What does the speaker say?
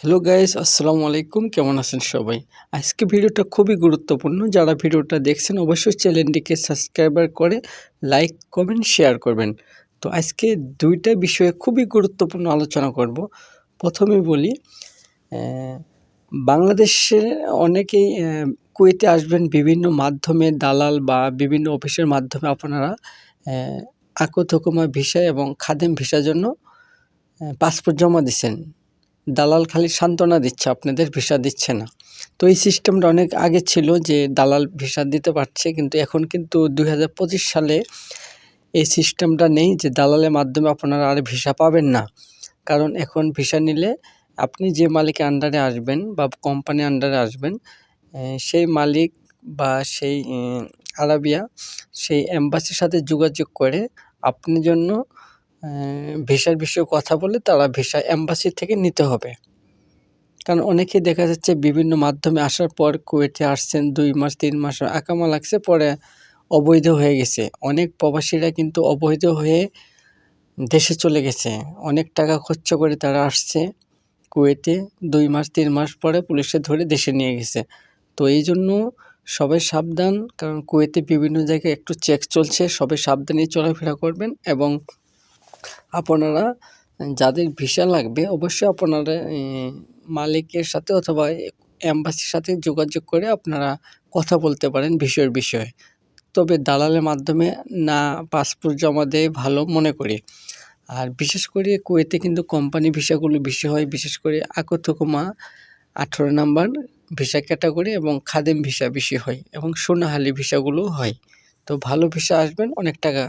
Hello guys, আসসালামু আলাইকুম। কেমন আছেন সবাই? আজকে ভিডিওটা খুবই গুরুত্বপূর্ণ। যারা ভিডিওটা দেখছেন অবশ্যই চ্যানেলটিকে সাবস্ক্রাইবার করে লাইক, কমেন্ট, শেয়ার করবেন। তো আজকে ২টা বিষয়ে খুবই গুরুত্বপূর্ণ আলোচনা করব। প্রথমে বলি, অ্যা বাংলাদেশে অনেকেই কুয়েতে আসবেন বিভিন্ন মাধ্যমে, দালাল বা বিভিন্ন অফিসের মাধ্যমে আপনারা আকো-থকমা ভিসা এবং খাদেম ভিসার জন্য পাসপোর্ট জমা দিছেন। দালাল খালি সান্ত্বনা দিচ্ছে, আপনাদের ভিসা দিচ্ছে না। তো এই সিস্টেমটা অনেক আগে ছিল যে দালাল ভিসা দিতে পারছে, কিন্তু এখন কিন্তু ২০২৫ সালে এই সিস্টেমটা নেই যে দালালের মাধ্যমে আপনারা আর ভিসা পাবেন না। কারণ এখন ভিসা নিলে আপনি যে মালিকের আন্ডারে আসবেন বা কোম্পানির আন্ডারে আসবেন, সেই মালিক বা সেই আরাবিয়া সেই এম্বাসির সাথে যোগাযোগ করে আপনার জন্য ভিসার বিষয়ে কথা বলে তারা ভিসা এম্বাসি থেকে নিতে হবে। কারণ অনেকেই দেখা যাচ্ছে বিভিন্ন মাধ্যমে আসার পর কুয়েতে আসছেন ২ মাস ৩ মাস আকামা লাগছে, পরে অবৈধ হয়ে গেছে। অনেক প্রবাসীরা কিন্তু অবৈধ হয়ে দেশে চলে গেছে। অনেক টাকা খরচ করে তারা আসছে কুয়েতে, ২ মাস ৩ মাস পরে পুলিশে ধরে দেশে নিয়ে গেছে। তো এইজন্য সবাই সাবধান, কারণ কুয়েতে বিভিন্ন জায়গায় একটু চেক চলছে। সবাই সাবধানে চলাফেরা করবেন এবং আপনারা যাদের ভিসা লাগবে অবশ্যই আপনারা মালিকের সাথে অথবা এম্বাসির সাথে যোগাযোগ করে আপনারা কথা বলতে পারেন ভিসার বিষয়ে। তবে দালালের মাধ্যমে না পাসপোর্ট জমা দেয় ভালো মনে করি। আর বিশেষ করে কুয়েতে কিন্তু কোম্পানি ভিসাগুলো বেশি হয়, বিশেষ করে আকো-থকমা ১৮ নাম্বার ভিসা ক্যাটাগরি এবং খাদেম ভিসা বেশি হয় এবং সোনাহালি ভিসাগুলোও হয়। তো ভালো ভিসা আসবেন, অনেক টাকা